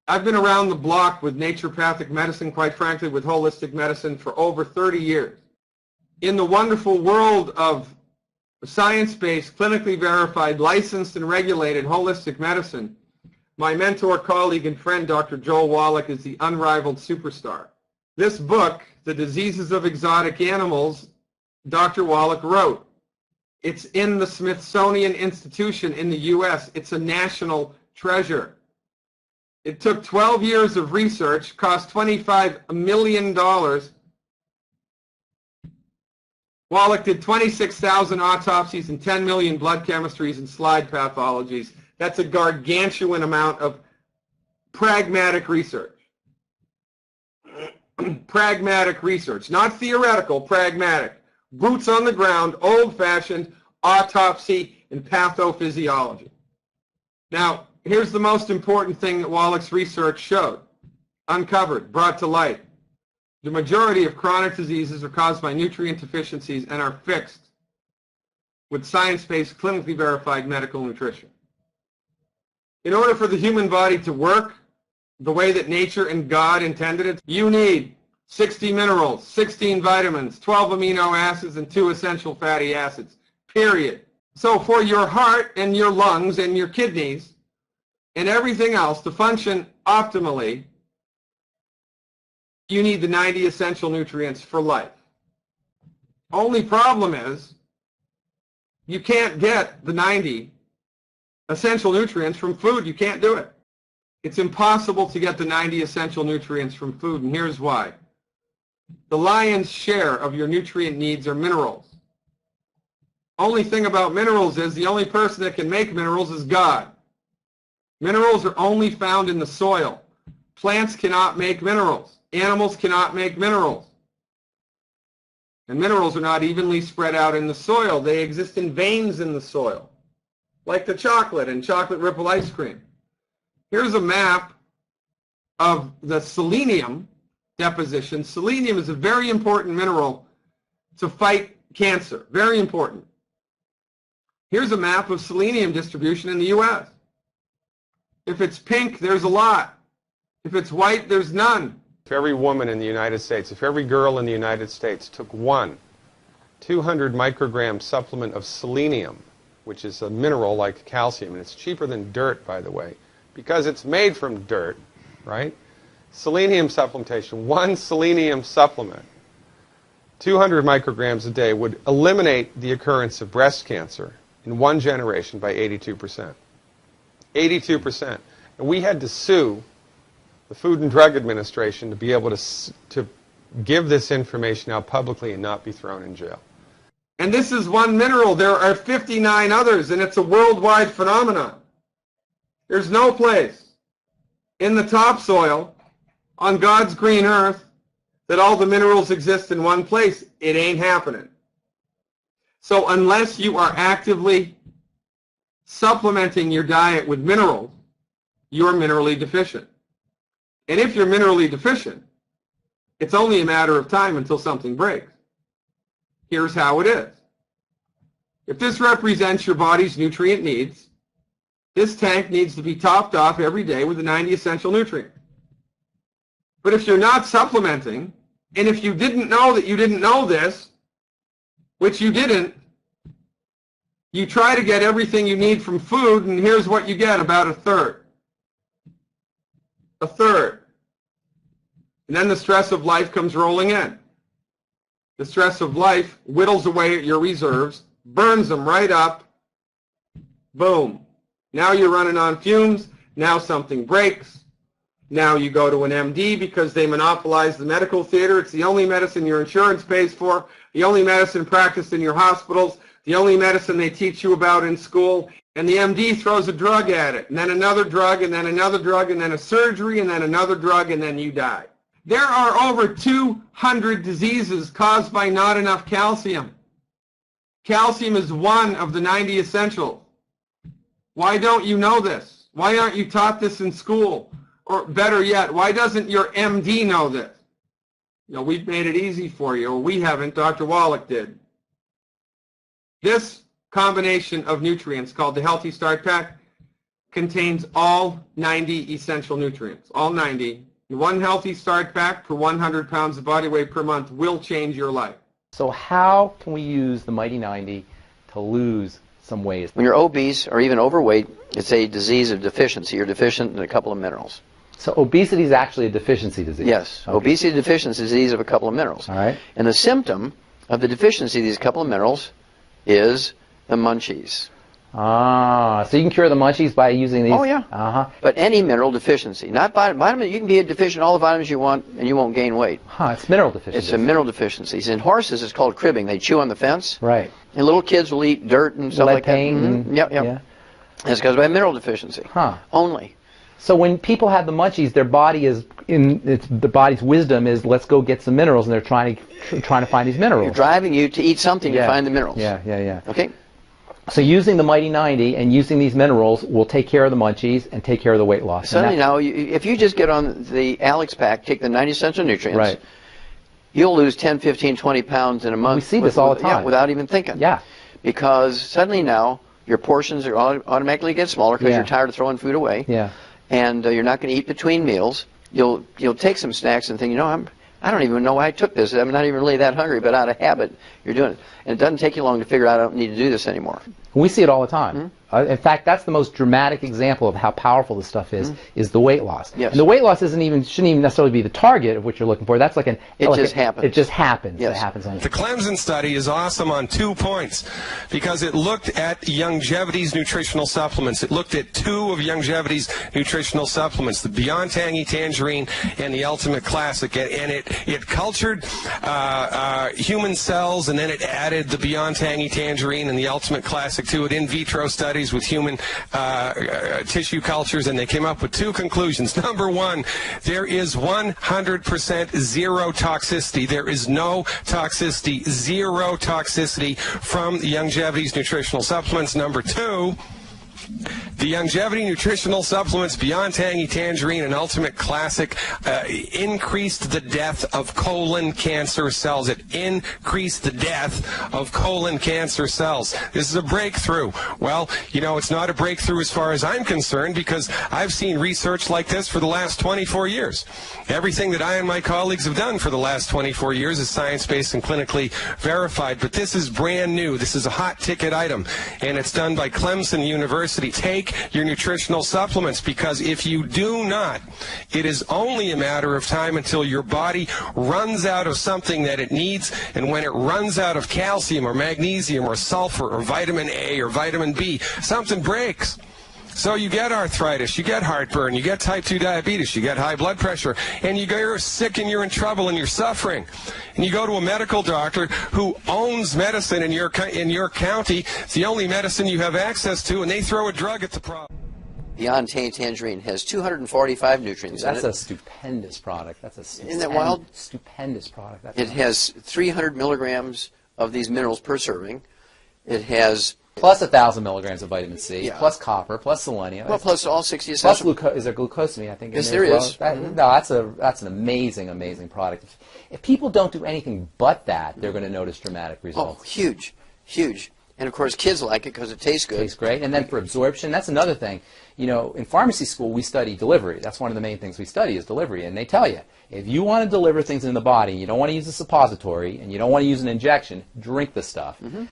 I've been around the block with naturopathic medicine, quite frankly, with holistic medicine for over 30 years. In the wonderful world of science-based, clinically verified, licensed and regulated holistic medicine, my mentor, colleague, and friend, Dr. Joel Wallach, is the unrivaled superstar. This book, The Diseases of Exotic Animals, Dr. Wallach wrote. It's in the Smithsonian Institution in the U.S. It's a national treasure. It took 12 years of research, cost $25 million. Wallach did 26,000 autopsies and 10 million blood chemistries and slide pathologies. That's a gargantuan amount of pragmatic research. Pragmatic research, not theoretical, pragmatic. Boots on the ground, old-fashioned autopsy and pathophysiology. Now, here's the most important thing that Wallach's research showed, uncovered, brought to light. The majority of chronic diseases are caused by nutrient deficiencies and are fixed with science-based, clinically verified medical nutrition. In order for the human body to work the way that nature and God intended it, you need 60 minerals, 16 vitamins, 12 amino acids, and 2 essential fatty acids, period. So for your heart and your lungs and your kidneys and everything else to function optimally, you need the 90 essential nutrients for life. Only problem is you can't get the 90 essential nutrients from food. You can't do it. It's impossible to get the 90 essential nutrients from food, and here's why. The lion's share of your nutrient needs are minerals. Only thing about minerals is the only person that can make minerals is God. Minerals are only found in the soil. Plants cannot make minerals. Animals cannot make minerals. And minerals are not evenly spread out in the soil. They exist in veins in the soil, like the chocolate and chocolate ripple ice cream. Here's a map of the selenium deposition. Selenium is a very important mineral to fight cancer. Very important. Here's a map of selenium distribution in the U.S. If it's pink, there's a lot. If it's white, there's none. If every woman in the United States, if every girl in the United States took one 200 microgram supplement of selenium, which is a mineral like calcium, and it's cheaper than dirt, by the way, because it's made from dirt, right? Selenium supplementation, one selenium supplement, 200 micrograms a day would eliminate the occurrence of breast cancer in one generation by 82%. 82%. And we had to sue the Food and Drug Administration to be able to give this information out publicly and not be thrown in jail. And this is one mineral. There are 59 others, and it's a worldwide phenomenon. There's no place in the topsoil on God's green earth that all the minerals exist in one place. It ain't happening. So unless you are actively supplementing your diet with minerals, you're minerally deficient. And if you're minerally deficient, it's only a matter of time until something breaks. Here's how it is. If this represents your body's nutrient needs, this tank needs to be topped off every day with the 90 essential nutrients. But if you're not supplementing, and if you didn't know that you didn't know this, which you didn't, you try to get everything you need from food, and here's what you get, about a third. A third. And then the stress of life comes rolling in. The stress of life whittles away at your reserves, burns them right up, boom. Now you're running on fumes, now something breaks. Now you go to an MD because they monopolize the medical theater. It's the only medicine your insurance pays for, the only medicine practiced in your hospitals, the only medicine they teach you about in school, and the MD throws a drug at it, and then another drug, and then another drug, and then a surgery, and then another drug, and then you die. There are over 200 diseases caused by not enough calcium. Calcium is one of the 90 essentials. Why don't you know this? Why aren't you taught this in school? Or better yet, why doesn't your MD know this? You know, we've made it easy for you, or we haven't, Dr. Wallach did. This combination of nutrients called the Healthy Start Pack contains all 90 essential nutrients, all 90. One healthy start pack per 100 pounds of body weight per month will change your life. So how can we use the Mighty 90 to lose some weight? When you're obese or even overweight, it's a disease of deficiency. You're deficient in a couple of minerals. So obesity is actually a deficiency disease? Yes. Okay. Obesity deficiency is a disease of a couple of minerals. All right. And the symptom of the deficiency of these couple of minerals is the munchies. Ah, so you can cure the munchies by using these? Oh, yeah. Uh-huh. But any mineral deficiency, not vitamin, you can be deficient in all the vitamins you want and you won't gain weight. Huh, it's mineral deficiency. It's a mineral deficiency. In horses, it's called cribbing. They chew on the fence. Right. And little kids will eat dirt and stuff Lead like paint that. and- Yep. yeah. It's because of a mineral deficiency. Huh. Only. So when people have the munchies, their body is the body's wisdom is let's go get some minerals, and they're trying to find these minerals. You're driving you to eat something to find the minerals. Yeah. Okay? So using the Mighty 90 and using these minerals will take care of the munchies and take care of the weight loss. Suddenly now, if you just get on the Alex pack, take the 90 essential nutrients, right, you'll lose 10, 15, 20 pounds in a month. We see this all the time. Yeah, without even thinking. Yeah. Because suddenly now, your portions are automatically get smaller because you're tired of throwing food away. Yeah. And you're not going to eat between meals. You'll take some snacks and think, you know, I don't even know why I took this. I'm not even really that hungry, but out of habit, you're doing it. And it doesn't take you long to figure out I don't need to do this anymore. We see it all the time. In fact, that's the most dramatic example of how powerful this stuff is the weight loss. Yes. And the weight loss shouldn't even necessarily be the target of what you're looking for. That's like It just happens. It just happens. Yes. It happens on The Clemson study is awesome on 2 points because it looked at Youngevity's nutritional supplements. It looked at 2 of Youngevity's nutritional supplements, the Beyond Tangy Tangerine and the Ultimate Classic. And it cultured human cells, and then it added the Beyond Tangy Tangerine and the Ultimate Classic to it in vitro studies with human tissue cultures, and they came up with 2 conclusions. Number 1, there is 100% zero toxicity. There is no toxicity, zero toxicity from the Youngevity's nutritional supplements. Number 2, the Youngevity nutritional supplements Beyond Tangy Tangerine and Ultimate Classic increased the death of colon cancer cells. It increased the death of colon cancer cells. This is a breakthrough. Well, you know, it's not a breakthrough as far as I'm concerned because I've seen research like this for the last 24 years. Everything that I and my colleagues have done for the last 24 years is science-based and clinically verified. But this is brand new. This is a hot ticket item, and it's done by Clemson University. Take your nutritional supplements, because if you do not, it is only a matter of time until your body runs out of something that it needs, and when it runs out of calcium or magnesium or sulfur or vitamin A or vitamin B, something breaks. So you get arthritis, you get heartburn, you get type 2 diabetes, you get high blood pressure, and you're sick and you're in trouble and you're suffering. And you go to a medical doctor who owns medicine in your county. It's the only medicine you have access to, and they throw a drug at the problem. Beyond Tangy Tangerine has 245 nutrients in it. That's a stupendous product. Isn't that wild? Stupendous product. It has 300 milligrams of these minerals per serving. It has plus 1,000 milligrams of vitamin C, Yeah. plus copper, plus selenium. well, plus all 60 Plus essential. is there glucosamine? I think. Yes, in there as is. well? No, that's an amazing product. If people don't do anything but that, they're going to notice dramatic Oh, results. huge. And of course, kids like it because it tastes good. Tastes great. And then for absorption, that's another thing. You know, in pharmacy school, we study delivery. That's one of the main things we study is delivery. And they tell you, if you want to deliver things in the body, you don't want to use a suppository, and you don't want to use an injection, drink the stuff.